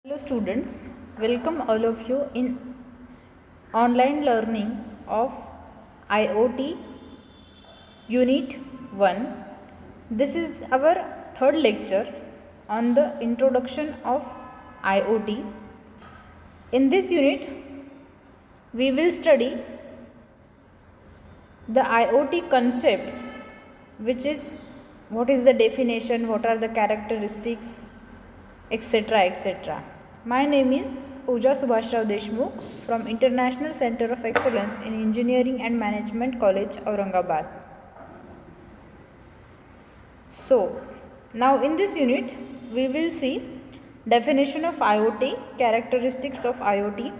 Hello students, welcome all of you in online learning of IoT Unit 1. This is our third lecture on the introduction of IoT. In this unit, we will study the IoT concepts, which is what is the definition, what are the characteristics, etc. etc. My name is Pooja Subhashrao Deshmukh from International Center of Excellence in Engineering and Management College, Aurangabad. So, now in this unit, we will see definition of IoT, characteristics of IoT,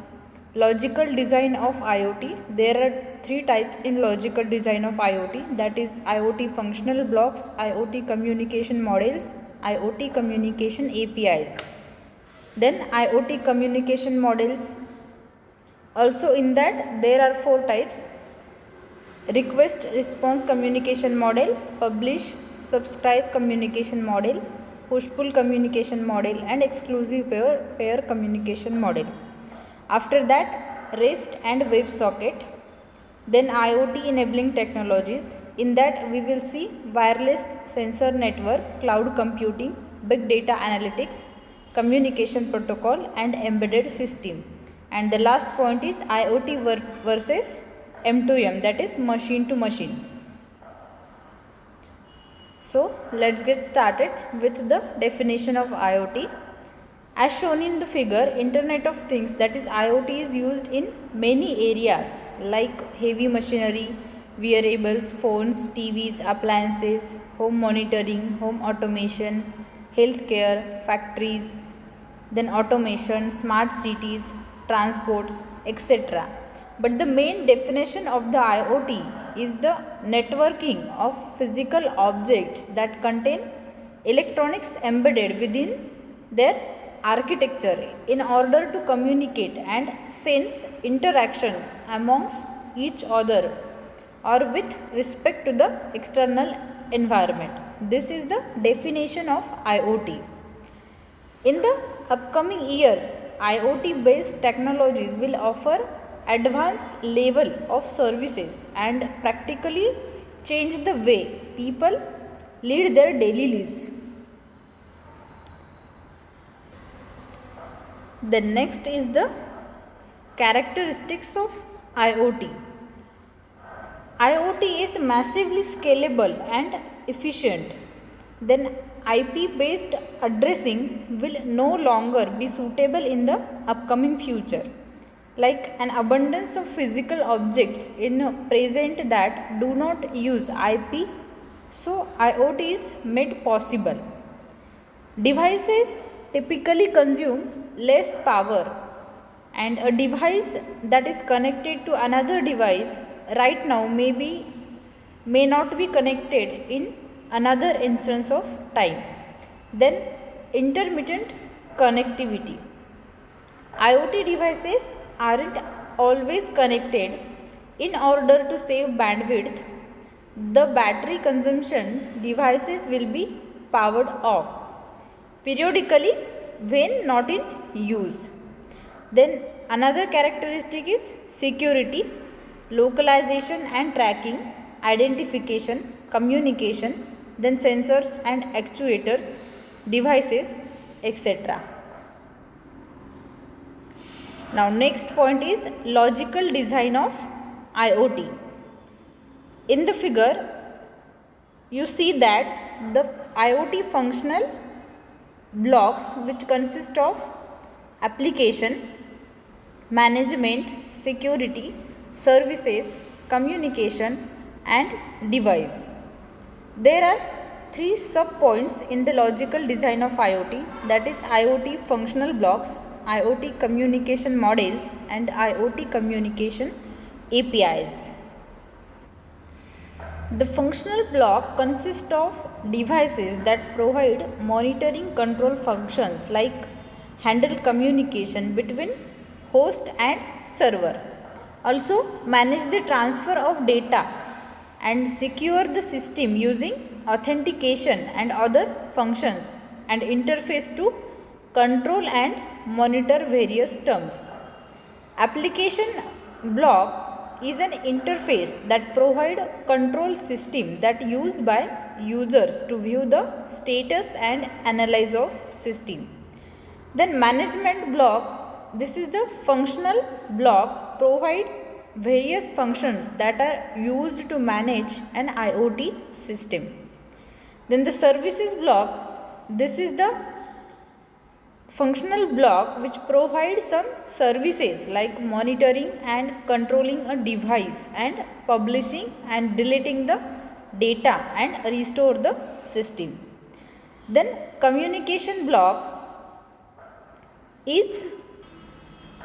logical design of IoT. There are three types in logical design of IoT, that is IoT functional blocks, IoT communication models, IoT communication APIs. Then IoT communication models. Also in that there are four types: request response communication model, publish subscribe communication model, push pull communication model, and exclusive pair communication model. After that, REST and WebSocket. Then IoT enabling technologies. In that we will see wireless sensor network, cloud computing, big data analytics, communication protocol, and embedded system. And the last point is IoT versus M2M, that is machine to machine. So let's get started with the definition of IoT. As shown in the figure, Internet of Things, that is IoT, is used in many areas like heavy machinery, wearables, phones, TVs, appliances, home monitoring, home automation, healthcare, factories, then automation, smart cities, transports, etc. But the main definition of the IoT is the networking of physical objects that contain electronics embedded within their architecture in order to communicate and sense interactions amongst each other or with respect to the external environment. This is the definition of IoT. In the upcoming years, IoT based technologies will offer advanced level of services and practically change the way people lead their daily lives. The next is the characteristics of IoT. IoT is massively scalable and efficient. Then IP based addressing will no longer be suitable in the upcoming future. Like an abundance of physical objects in present that do not use IP, so IoT is made possible. Devices typically consume less power, and a device that is connected to another device right now may not be connected in another instance of time. Then intermittent connectivity. IoT devices aren't always connected. In order to save bandwidth, the battery consumption devices will be powered off periodically when not in use. Then another characteristic is security, localization and tracking, identification, communication, then sensors and actuators, devices, etc. Now next point is logical design of IoT. In the figure, you see that the IoT functional blocks, which consist of application, management, security, services, communication, and device. There are three sub-points in the logical design of IoT, that is IoT functional blocks, IoT communication models, and IoT communication APIs. The functional block consists of devices that provide monitoring control functions like handle communication between host and server, also manage the transfer of data and secure the system using authentication and other functions, and interface to control and monitor various terms. Application block is an interface that provides control system that used by users to view the status and analyze of system. Then management block, this is the functional block provide various functions that are used to manage an IoT system. Then the services block, this is the functional block which provides some services like monitoring and controlling a device and publishing and deleting the data and restore the system. Then communication block is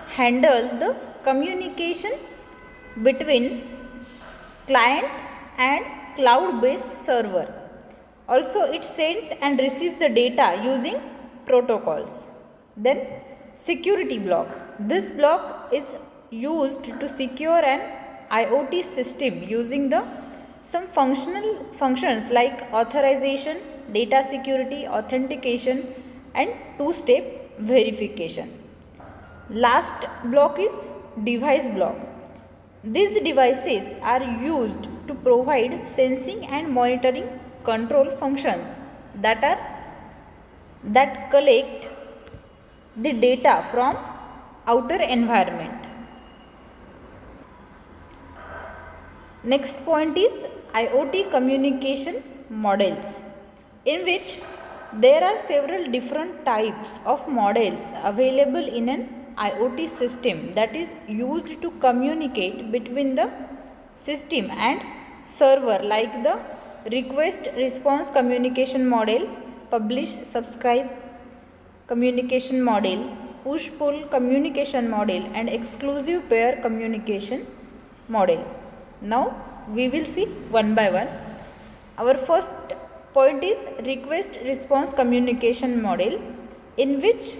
handle the communication between client and cloud based server. Also it sends and receives the data using protocols. Then security block. This block is used to secure an IoT system using the some functions like authorization, data security, authentication and two-step verification. Last block is device block. These devices are used to provide sensing and monitoring control functions that collect the data from outer environment. Next point is IoT communication models, in which there are several different types of models available in an IoT system that is used to communicate between the system and server, like the request response communication model, publish subscribe communication model, push pull communication model and exclusive pair communication model. Now we will see one by one. Our first point is request response communication model, in which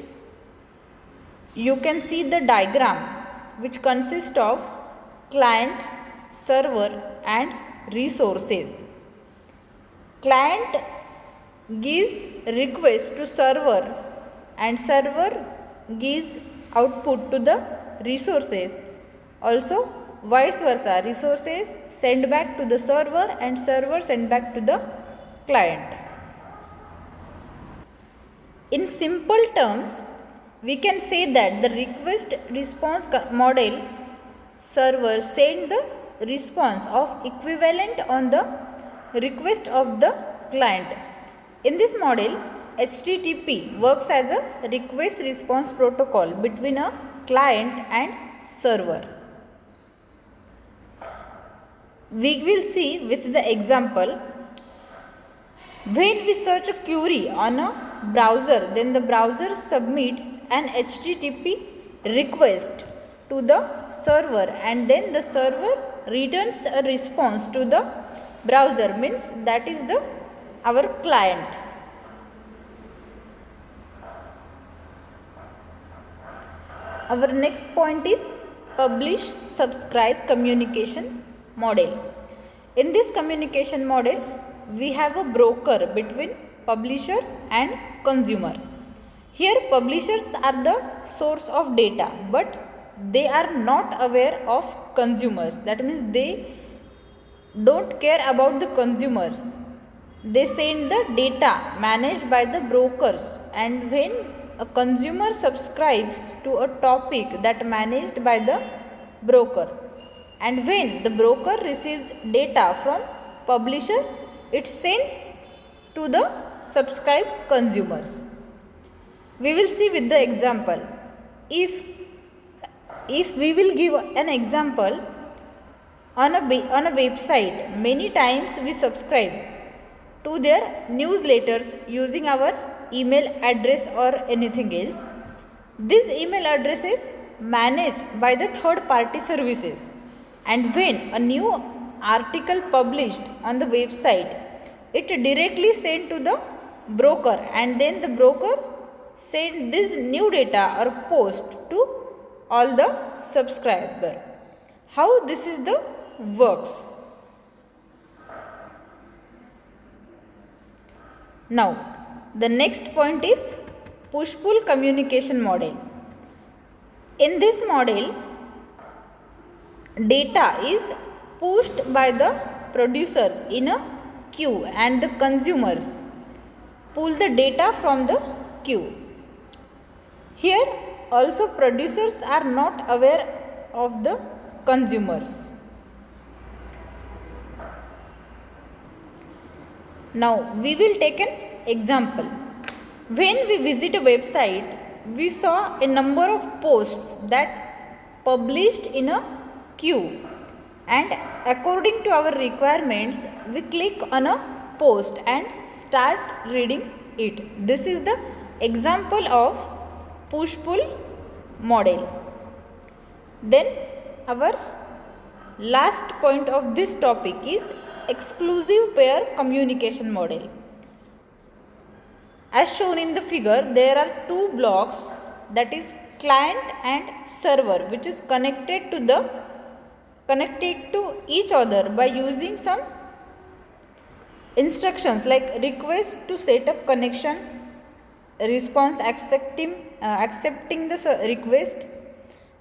you can see the diagram which consists of client, server and resources. Client gives request to server and server gives output to the resources. Also vice versa, resources send back to the server and server send back to the client. In simple terms, we can say that the request response model server send the response of equivalent on the request of the client. In this model, HTTP works as a request response protocol between a client and server. We will see with the example. When we search a query on a browser, then the browser submits an HTTP request to the server and then the server returns a response to the browser, means that is our client. Our next point is publish subscribe communication model. In this communication model, we have a broker between publisher and consumer. Here publishers are the source of data, but they are not aware of consumers. That means they don't care about the consumers. They send the data managed by the brokers, and when a consumer subscribes to a topic that managed by the broker, and when the broker receives data from publisher, it sends to the subscribed consumers. We will see with the example. If we will give an example, on a website, many times we subscribe to their newsletters using our email address or anything else. These email addresses managed by the third party services, and when a new article published on the website, it directly sent to the broker, and then the broker send this new data or post to all the subscriber. How this is the works? Now the next point is push-pull communication model. In this model, data is pushed by the producers in a queue and the consumers pull the data from the queue. Here also producers are not aware of the consumers. Now we will take an example. When we visit a website, we saw a number of posts that published in a queue, and according to our requirements we click on a post and start reading it. This is the example of push-pull model. Then our last point of this topic is exclusive pair communication model. As shown in the figure, there are two blocks, that is client and server, which is connected to each other by using some instructions like request to set up connection, response accepting the request,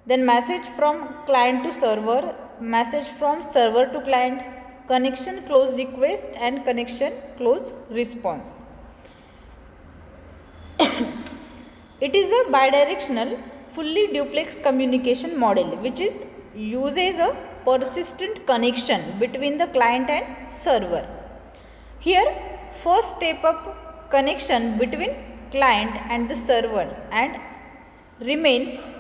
then message from client to server, message from server to client, connection close request and connection close response. It is a bidirectional fully duplex communication model which uses a persistent connection between the client and server. Here first step of connection between client and the server and remains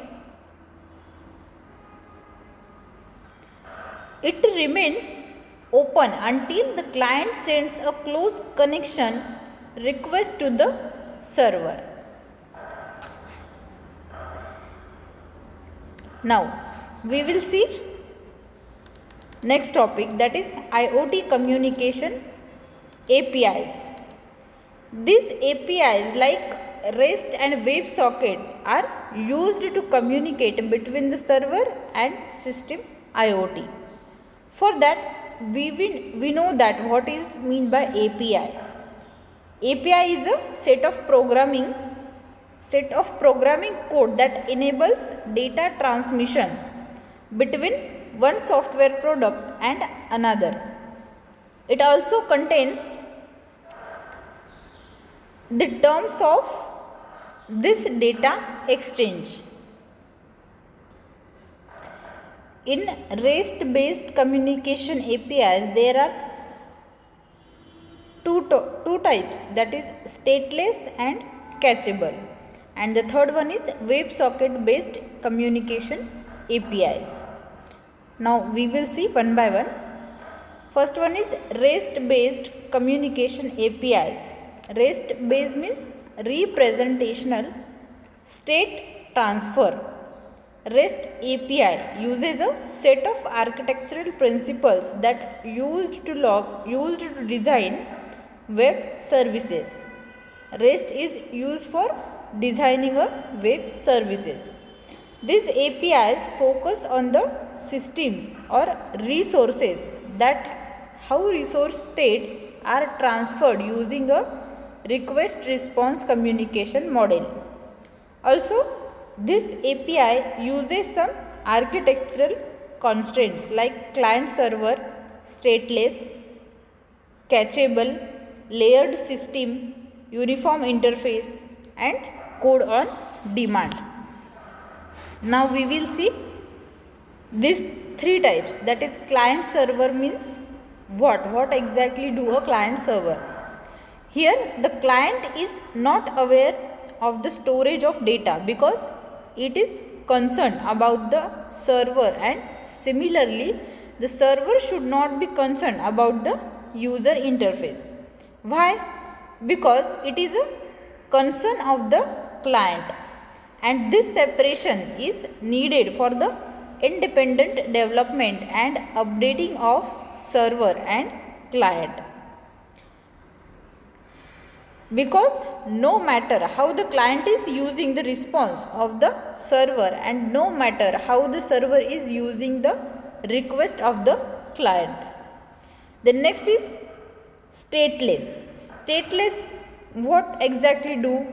open until the client sends a close connection request to the server. Now we will see next topic, that is IoT communication APIs. These APIs like REST and WebSocket are used to communicate between the server and system IoT. For that we know that what is meant by API. API is a set of programming code that enables data transmission between one software product and another. It also contains the terms of this data exchange. In REST based communication APIs, there are two types, that is stateless and cacheable, and the third one is WebSocket based communication APIs. Now we will see one by one. First one is REST based communication APIs. REST based means representational state transfer. REST API uses a set of architectural principles that used to design web services. REST is used for designing a web services. These APIs focus on the systems or resources, that how resource states are transferred using a request response communication model. Also, this API uses some architectural constraints like client server, stateless, cacheable, layered system, uniform interface and code on demand. Now we will see these three types, that is client server means what exactly do a client server. Here the client is not aware of the storage of data because it is concerned about the server, and similarly the server should not be concerned about the user interface. Why? Because it is a concern of the client, and this separation is needed for the independent development and updating of server and client. Because no matter how the client is using the response of the server, and no matter how the server is using the request of the client. The next is stateless. Stateless, what exactly do?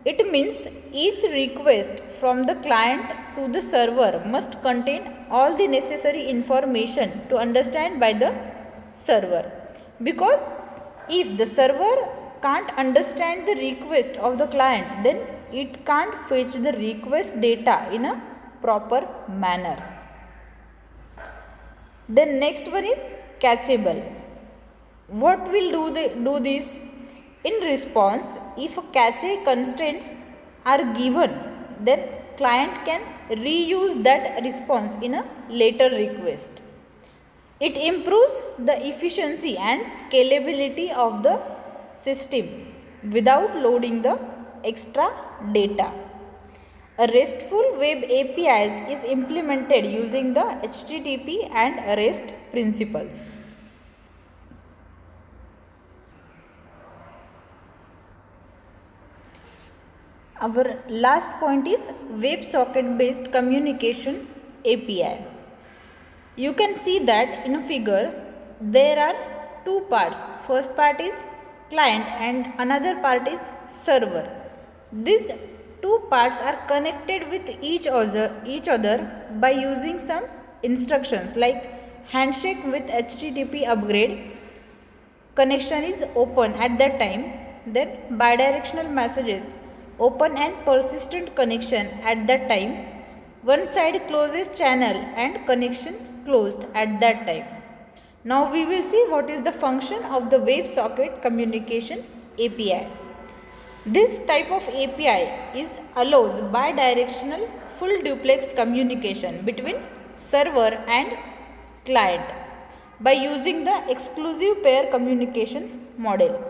It means each request from the client to the server must contain all the necessary information to understand by the server. Because if the server can't understand the request of the client, then it can't fetch the request data in a proper manner. Then next one is catchable. What will do this? In response, if a cache constraints are given, then client can reuse that response in a later request. It improves the efficiency and scalability of the system without loading the extra data. A RESTful web APIs is implemented using the HTTP and REST principles. Our last point is WebSocket based communication API. You can see that in a figure there are two parts. First part is client and another part is server. These two parts are connected with each other by using some instructions like handshake with HTTP upgrade. Connection is open at that time. Then bidirectional messages, open and persistent connection at that time. One side closes channel and connection closed at that time. Now we will see what is the function of the WebSocket communication API. This type of API allows bidirectional full duplex communication between server and client by using the exclusive pair communication model.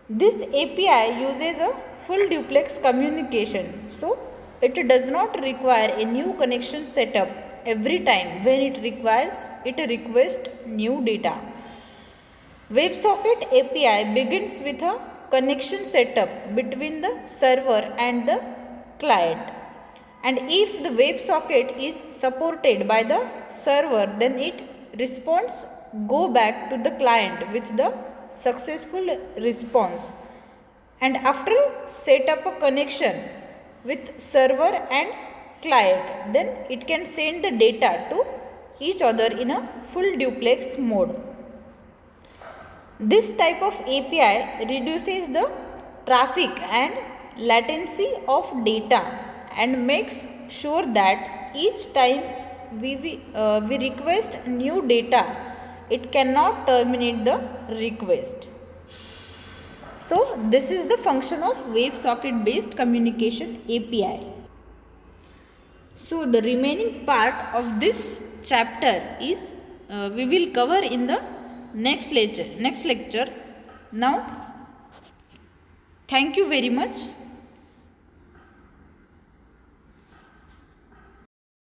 This API uses a full duplex communication, so it does not require a new connection setup every time when it requests new data. WebSocket API begins with a connection setup between the server and the client, and if the WebSocket is supported by the server, then it response go back to the client with the successful response, and after set up a connection with server and client, then it can send the data to each other in a full duplex mode. This type of API reduces the traffic and latency of data and makes sure that each time we request new data, it cannot terminate the request. So this is the function of WebSocket based communication API. So the remaining part of this chapter is we will cover in the next lecture. Now, thank you very much.